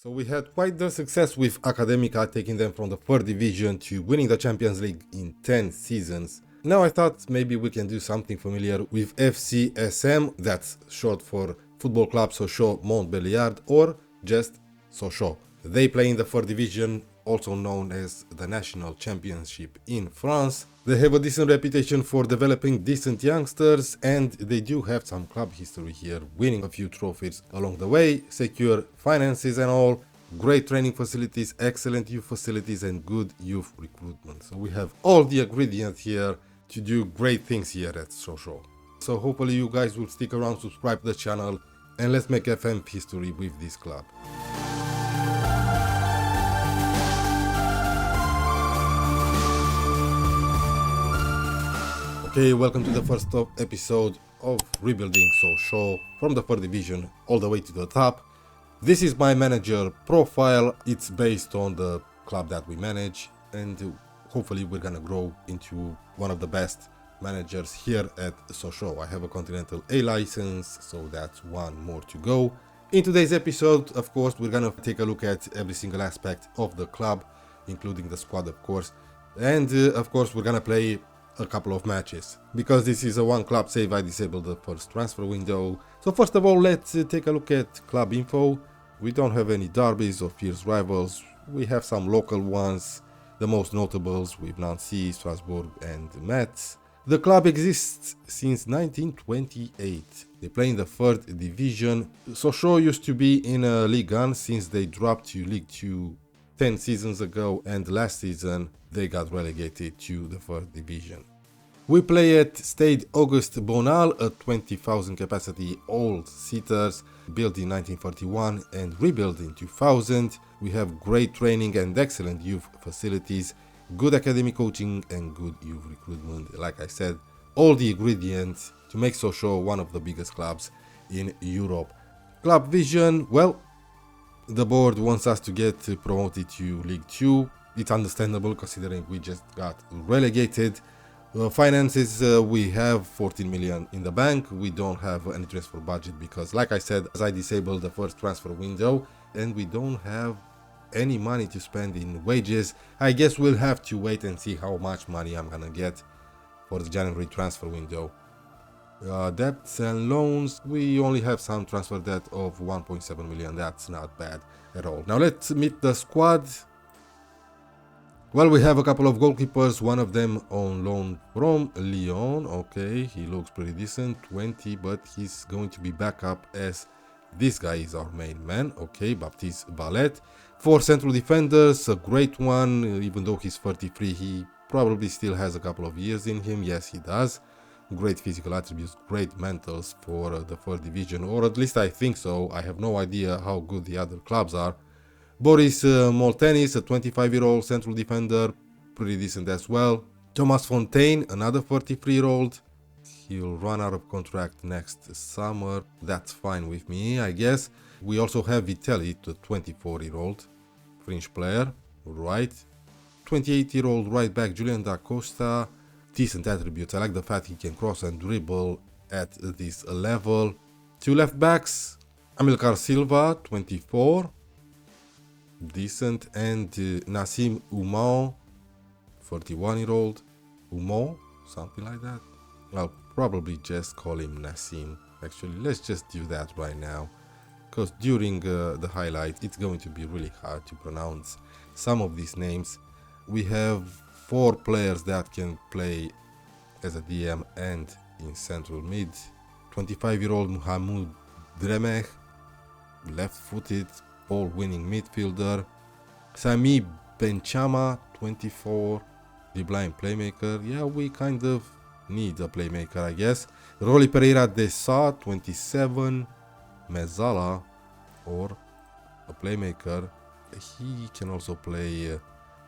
So we had quite the success with Academica, taking them from the third division to winning the Champions League in 10 seasons. Now I thought maybe we can do something familiar with FCSM, that's short for Football Club SOCHAUX MONTBELIARD, or just SOCHAUX. They play in the third division, also known as the National Championship in France. They have a decent reputation for developing decent youngsters, and they do have some club history here, winning a few trophies along the way, secure finances and all, great training facilities, excellent youth facilities, and good youth recruitment. So we have all the ingredients here to do great things here at SOCHAUX. So hopefully you guys will stick around, subscribe to the channel, and let's make FM history with this club. Okay, welcome to the first episode of Rebuilding SOCHAUX from the third division all the way to the top. This is my manager profile. It's based on the club that we manage, and hopefully we're gonna grow into one of the best managers here at SOCHAUX. I have a Continental A license, so that's one more to go. In today's episode, of course, we're gonna take a look at every single aspect of the club, including the squad, of course, and of course we're gonna play a couple of matches. Because this is a one club save, I disabled the first transfer window. So first of all, let's take a look at club info. We don't have any derbies or fierce rivals. We have some local ones, the most notables with Nancy, Strasbourg and Metz. The club exists since 1928. They play in the third division. SOCHAUX used to be in Ligue 1 since they dropped to Ligue 2 10 seasons ago, and last season they got relegated to the third division. We play at Stade Auguste Bonal, a 20,000 capacity old seaters, built in 1941 and rebuilt in 2000. We have great training and excellent youth facilities, good academic coaching and good youth recruitment. Like I said, all the ingredients to make SOCHAUX one of the biggest clubs in Europe. Club vision, well, the board wants us to get promoted to League 2. It's understandable considering we just got relegated. Finances, we have 14 million in the bank. We don't have any transfer budget because, like I said, as I disabled the first transfer window, and we don't have any money to spend in wages. I guess we'll have to wait and see how much money I'm gonna get for the January transfer window. Debts and loans, we only have some transfer debt of 1.7 million. That's not bad at all. Now let's meet the squad. Well, we have a couple of goalkeepers, one of them on loan from Lyon. Okay, he looks pretty decent, 20, but he's going to be back up as this guy is our main man. Okay, Baptiste Ballet. 4 central defenders, a great one, even though he's 33, he probably still has a couple of years in him. Yes, he does. Great physical attributes, great mentals for the third division, or at least I think so. I have no idea how good the other clubs are. Boris Moltenis, a 25-year-old central defender, pretty decent as well. Thomas Fontaine, another 33-year-old. He'll run out of contract next summer. That's fine with me, I guess. We also have Vitelli, the 24-year-old French player, right? 28-year-old right back Julian da Costa. Decent attributes. I like the fact he can cross and dribble at this level. 2 left backs, Amilcar Silva, 24. Decent, and Nassim Oumar, 41-year-old. Oumar, something like that. I'll probably just call him Nassim. Actually, let's just do that right now, because during the highlight it's going to be really hard to pronounce some of these names. We have 4 players that can play as a DM and in central mid. 25-year-old Mohamed Dremeh, left-footed, ball-winning midfielder. Sami Benchama, 24, deep-line playmaker. Yeah, we kind of need a playmaker, I guess. Rolly Pereira de Sa, 27, Mezzala, or a playmaker. He can also play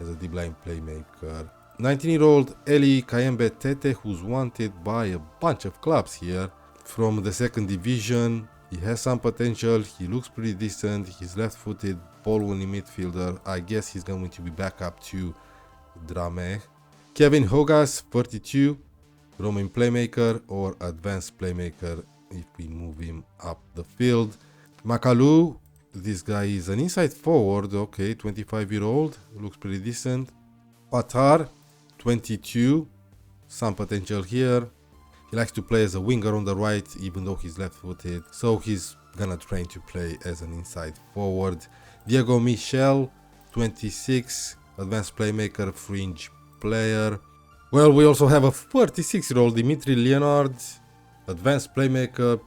as a deep-line playmaker. 19-year-old Eli Kayembe Tete, who's wanted by a bunch of clubs here from the second division. He has some potential, he looks pretty decent, he's left-footed, ball-winning midfielder. I guess he's going to be back up to Drameh. Kevin Hogas, 32, roaming playmaker or advanced playmaker if we move him up the field. Makalu, This guy is an inside forward, okay, 25-year-old, looks pretty decent. Patar, 22, some potential here. He likes to play as a winger on the right, even though he's left-footed, so he's gonna train to play as an inside forward. Diego Michel, 26, advanced playmaker, fringe player. Well, we also have a 36-year-old Dimitri Leonard, advanced playmaker,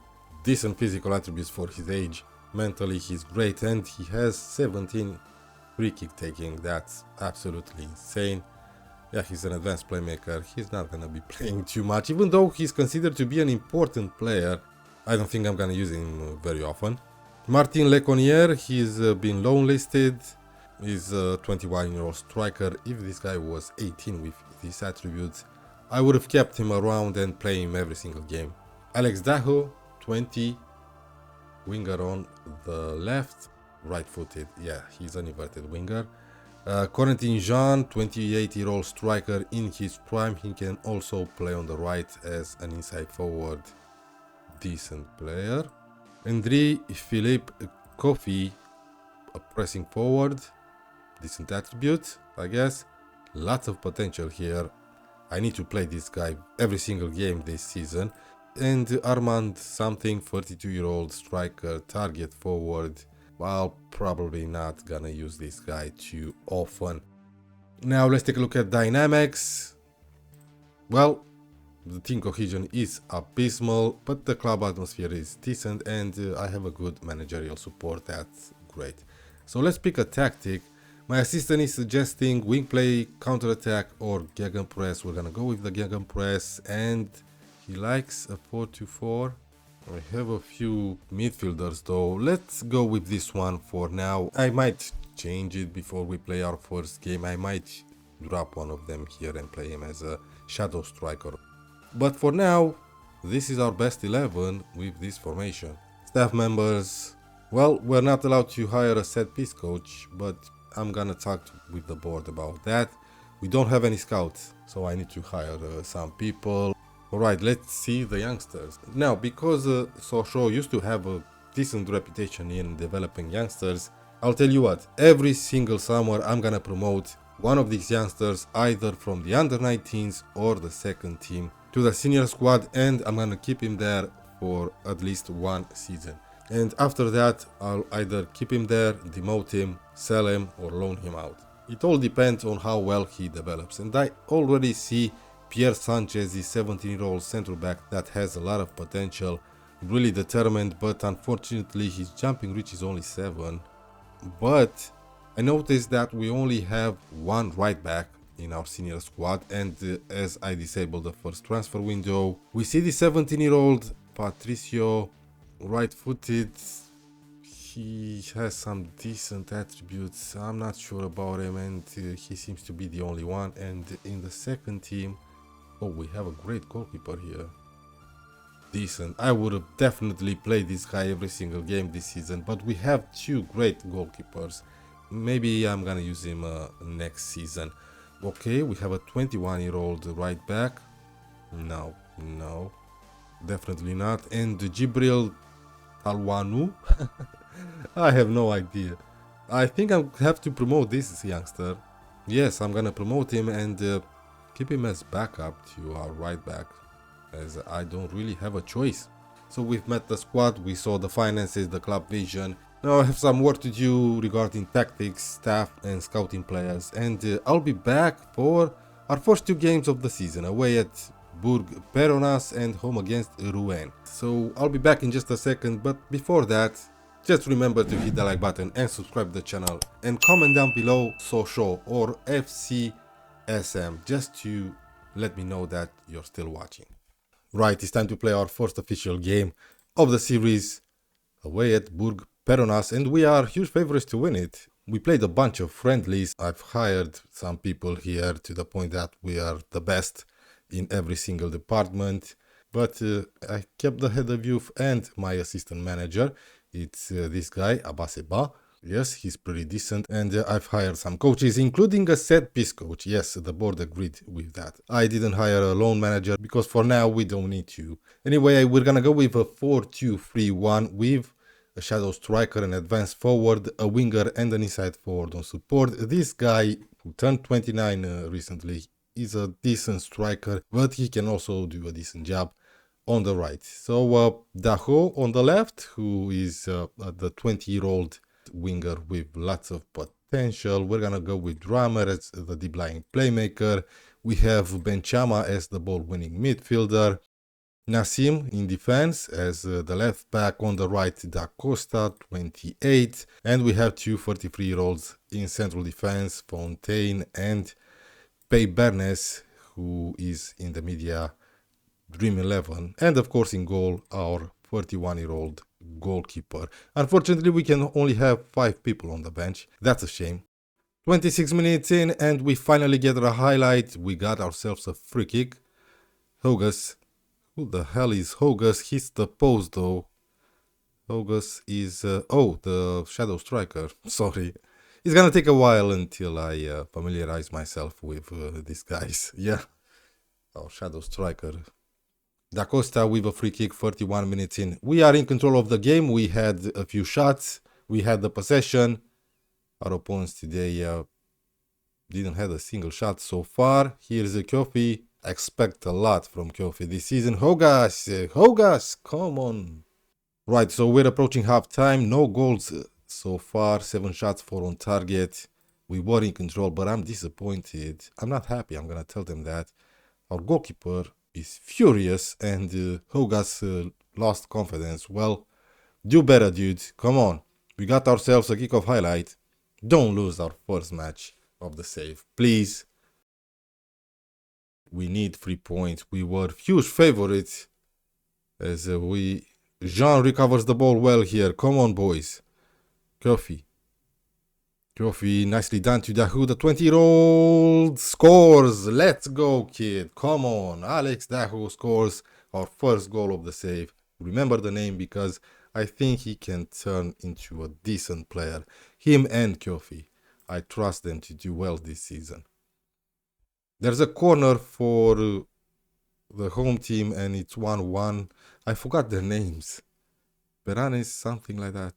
decent physical attributes for his age. Mentally, he's great, and he has 17 free kick taking. That's absolutely insane. Yeah, he's an advanced playmaker. He's not gonna be playing too much, even though he's considered to be an important player. I don't think I'm gonna use him very often. Martin Leconnier, he's been loan listed. He's a 21-year-old striker. If this guy was 18 with these attributes, I would have kept him around and play him every single game. Alex Daho, 20, winger on the left, right-footed. Yeah, he's an inverted winger. Corentin Jean, 28-year-old striker in his prime. He can also play on the right as an inside forward. Decent player. Andriy Philippe Kofi, a pressing forward. Decent attribute, I guess. Lots of potential here. I need to play this guy every single game this season. And Armand something, 42-year-old striker, target forward. Well, probably not gonna use this guy too often. Now let's take a look at dynamics. Well, the team cohesion is abysmal, but the club atmosphere is decent, and I have a good managerial support. That's great. So let's pick a tactic. My assistant is suggesting wing play, counter-attack, or gegenpress. We're gonna go with the gegenpress, and he likes a 4-2-4. I have a few midfielders though. Let's go with this one for now. I might change it before we play our first game. I might drop one of them here and play him as a shadow striker. But for now, this is our best 11 with this formation. Staff members, well, we're not allowed to hire a set piece coach, but I'm gonna talk with the board about that. We don't have any scouts, so I need to hire some people. Alright, let's see the youngsters. Now, because SOCHAUX used to have a decent reputation in developing youngsters, I'll tell you what, every single summer I'm gonna promote one of these youngsters either from the under-19s or the second team to the senior squad, and I'm gonna keep him there for at least one season. And after that, I'll either keep him there, demote him, sell him, or loan him out. It all depends on how well he develops, and I already see Pierre Sanchez is 17-year-old centre back that has a lot of potential, really determined, but unfortunately his jumping reach is only 7. But I noticed that we only have one right back in our senior squad, and as I disabled the first transfer window, we see the 17-year-old Patricio, right-footed. He has some decent attributes. I'm not sure about him, and he seems to be the only one. And in the second team, oh, we have a great goalkeeper here. Decent. I would have definitely played this guy every single game this season, but we have two great goalkeepers. Maybe I'm gonna use him next season. Okay, we have a 21-year-old right back. No, definitely not. And Jibril Talwanu. I have no idea. I think I have to promote this youngster. Yes, I'm gonna promote him and keep him as backup to our right back, as I don't really have a choice. So we've met the squad, we saw the finances, the club vision. Now I have some work to do regarding tactics, staff and scouting players, and I'll be back for our first 2 games of the season, away at Bourg Peronas and home against Rouen. So I'll be back in just a second, but before that, just remember to hit the like button and subscribe to the channel, and comment down below SOCHAUX or FCSM, just to let me know that you're still watching. Right, it's time to play our first official game of the series, away at Bourg Peronas, and we are huge favorites to win it. We played a bunch of friendlies. I've hired some people here to the point that we are the best in every single department, but I kept the head of youth and my assistant manager. It's this guy, Abaseba. Yes, he's pretty decent, and I've hired some coaches, including a set piece coach. Yes, the board agreed with that. I didn't hire a loan manager because for now we don't need to. Anyway, we're gonna go with a 4-2-3-1 with a shadow striker, an advanced forward, a winger, and an inside forward on support. This guy, who turned 29 recently, is a decent striker, but he can also do a decent job on the right. So Daho on the left, who is the 20-year-old winger with lots of potential. We're gonna go with Drummer as the deep lying playmaker. We have Benchama as the ball-winning midfielder. Nassim in defense as the left back. On the right, Da Costa, 28. And we have two 43-year-olds in central defense, Fontaine and Pei Bernes, who is in the media Dream 11. And of course in goal, our 41-year-old goalkeeper. Unfortunately, we can only have 5 people on the bench. That's a shame. 26 minutes in and we finally get a highlight. We got ourselves a free kick. Hogas. Who the hell is Hogas? He's the post though. Hogas is... the shadow striker. Sorry. It's gonna take a while until I familiarize myself with these guys. Yeah. Our shadow striker. Da Costa with a free kick, 41 minutes in. We are in control of the game. We had a few shots. We had the possession. Our opponents today didn't have a single shot so far. Here's a Kofi. I expect a lot from Kofi this season. Hogas, come on. Right, so we're approaching half time. No goals so far. 7 shots, 4 on target. We were in control, but I'm disappointed. I'm not happy. I'm going to tell them that. Our goalkeeper is furious and Hogas lost confidence. Well, do better, dude. Come on. We got ourselves a kickoff highlight. Don't lose our first match of the save, please. We need 3 points. We were huge favorites as Jean recovers the ball well here. Come on, boys. Kofi, nicely done to Dahu. The 20-year-old scores. Let's go, kid. Come on. Alex Dahu scores our first goal of the save. Remember the name because I think he can turn into a decent player. Him and Kofi. I trust them to do well this season. There's a corner for the home team and it's 1-1. I forgot their names. Peranes, something like that.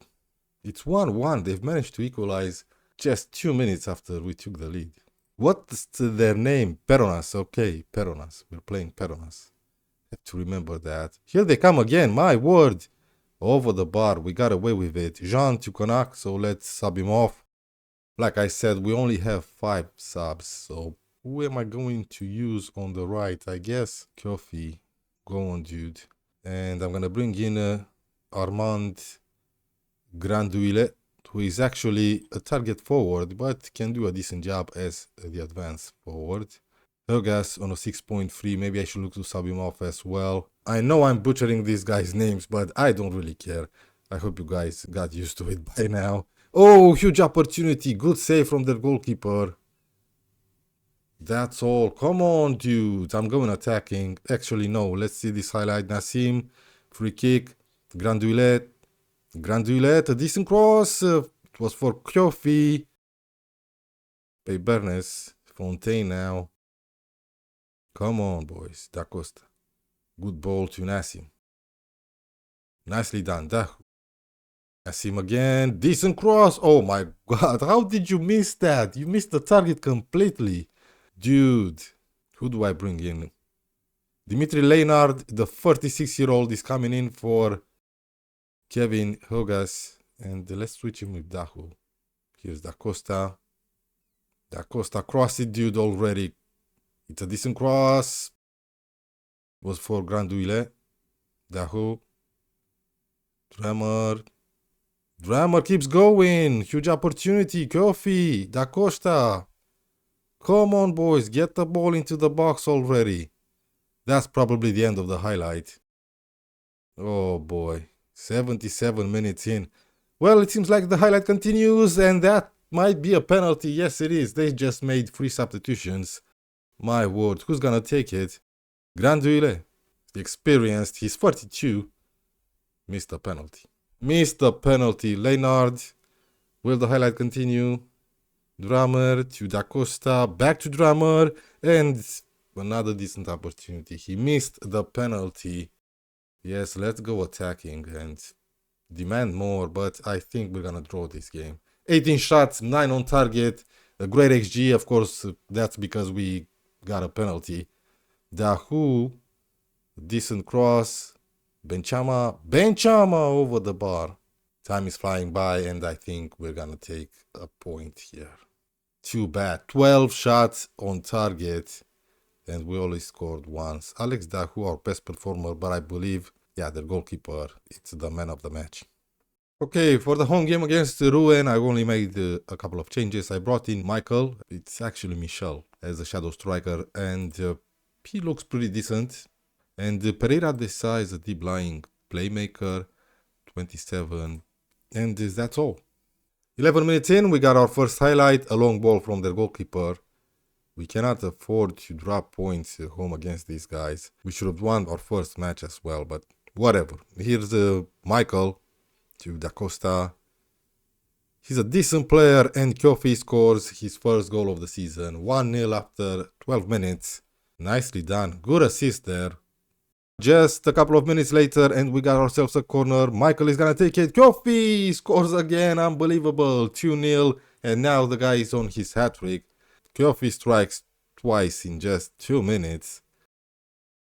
It's 1-1. They've managed to equalize just 2 minutes after we took the lead. What's their name? Peronas. Okay, Peronas. We're playing Peronas. Have to remember that. Here they come again. My word. Over the bar. We got away with it. Jean to Konak, so let's sub him off. Like I said, we only have 5 subs, so who am I going to use on the right? I guess Kofi. Go on, dude. And I'm going to bring in Armand Granduile, who is actually a target forward, but can do a decent job as the advanced forward. Hogas on a 6.3. Maybe I should look to sub him off as well. I know I'm butchering these guys' names, but I don't really care. I hope you guys got used to it by now. Oh, huge opportunity. Good save from their goalkeeper. That's all. Come on, dude. I'm going attacking. Actually, no. Let's see this highlight. Nassim. Free kick. Granduilet. A decent cross. It was for Kofi. Pei Bernes. Fontaine now. Come on, boys. Da Costa. Good ball to Nassim. Nicely done. Dahu. Nassim again. Decent cross. Oh my god. How did you miss that? You missed the target completely. Dude. Who do I bring in? Dimitri Leonard, the 36-year-old, is coming in for Kevin Hogas. And let's switch him with Dahu. Here's Da Costa. Da Costa crossed it, dude, already. It's a decent cross. Was for Granduile. Dahu. Drummer keeps going. Huge opportunity. Kofi. Da Costa. Come on, boys. Get the ball into the box already. That's probably the end of the highlight. Oh, boy. 77 minutes in. Well, it seems like the highlight continues, and that might be a penalty. Yes, it is. They just made 3 substitutions. My word. Who's gonna take it? Granduile. Experienced. He's 42. Missed a penalty. Leonard. Will the highlight continue? Drummer to Da Costa. Back to Drummer. And another decent opportunity. He missed the penalty. Yes, let's go attacking. And demand more, but I think we're gonna draw this game. 18 shots, 9 on target, a great XG. Of course, that's because we got a penalty. Dahu, decent cross. Benchama over the bar. Time is flying by, and I think we're gonna take a point here. Too bad. 12 shots on target, and we only scored once. Alex Dahu, our best performer, but I believe, yeah, the goalkeeper, it's the man of the match. Okay, for the home game against Rouen, I only made a couple of changes. I brought in Michael, it's actually Michel, as a shadow striker, and he looks pretty decent. And Pereira Desa is a deep-lying playmaker, 27, and that's all. 11 minutes in, we got our first highlight, a long ball from their goalkeeper. We cannot afford to drop points home against these guys. We should have won our first match as well, but whatever. Here's Michael to Da Costa. He's a decent player, and Kofi scores his first goal of the season. 1-0 after 12 minutes. Nicely done. Good assist there. Just a couple of minutes later, and we got ourselves a corner. Michael is gonna take it. Kofi scores again. Unbelievable. 2-0, and now the guy is on his hat-trick. Kofi strikes twice in just 2 minutes.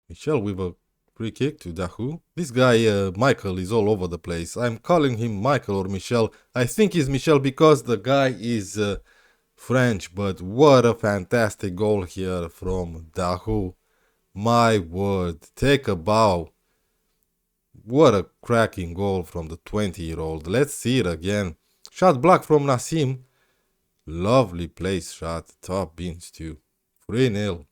Michel with a free kick to Dahu. This guy, Michael, is all over the place. I'm calling him Michael or Michel. I think he's Michel because the guy is French, but what a fantastic goal here from Dahu. My word, take a bow. What a cracking goal from the 20-year-old. Let's see it again. Shot blocked from Nassim. Lovely place shot. Top beans too. 3-0.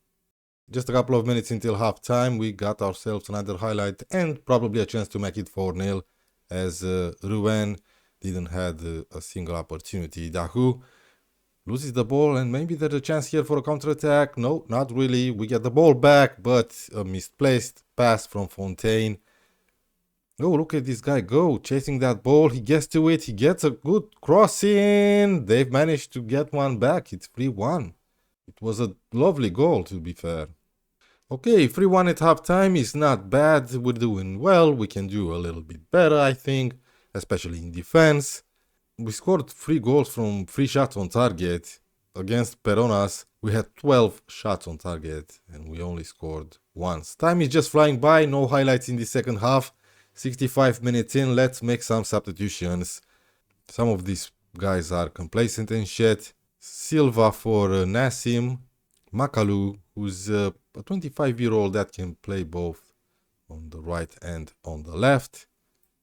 Just a couple of minutes until half time, we got ourselves another highlight and probably a chance to make it 4-0 as Rouen didn't have a single opportunity. Dahu loses the ball, and maybe there's a chance here for a counter-attack. No, not really. We get the ball back, but a misplaced pass from Fontaine. Oh, look at this guy go, chasing that ball. He gets to it. He gets a good cross in. They've managed to get one back. It's 3-1. It was a lovely goal, to be fair. Okay, 3-1 at halftime is not bad. We're doing well. We can do a little bit better, I think, especially in defense. We scored 3 goals from 3 shots on target. Against Peronas, we had 12 shots on target and we only scored once. Time is just flying by, no highlights in the second half. 65 minutes in, let's make some substitutions. Some of these guys are complacent and shit. Silva for Nassim. Makalu, who's a 25-year-old that can play both on the right and on the left.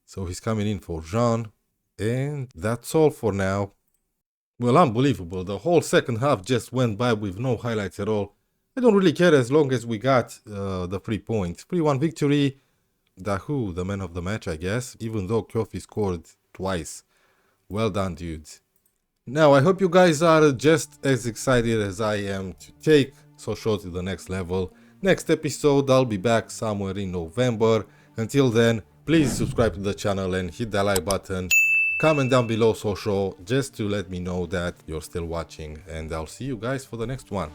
So he's coming in for Jean. And that's all for now. Well, unbelievable. The whole second half just went by with no highlights at all. I don't really care as long as we got the 3 points. 3-1 victory. Dahu, the man of the match, I guess. Even though Kofi scored twice. Well done, dudes. Now, I hope you guys are just as excited as I am to take SOCHAUX to the next level. Next episode, I'll be back somewhere in November. Until then, please subscribe to the channel and hit that like button. Comment down below SOCHAUX just to let me know that you're still watching, and I'll see you guys for the next one.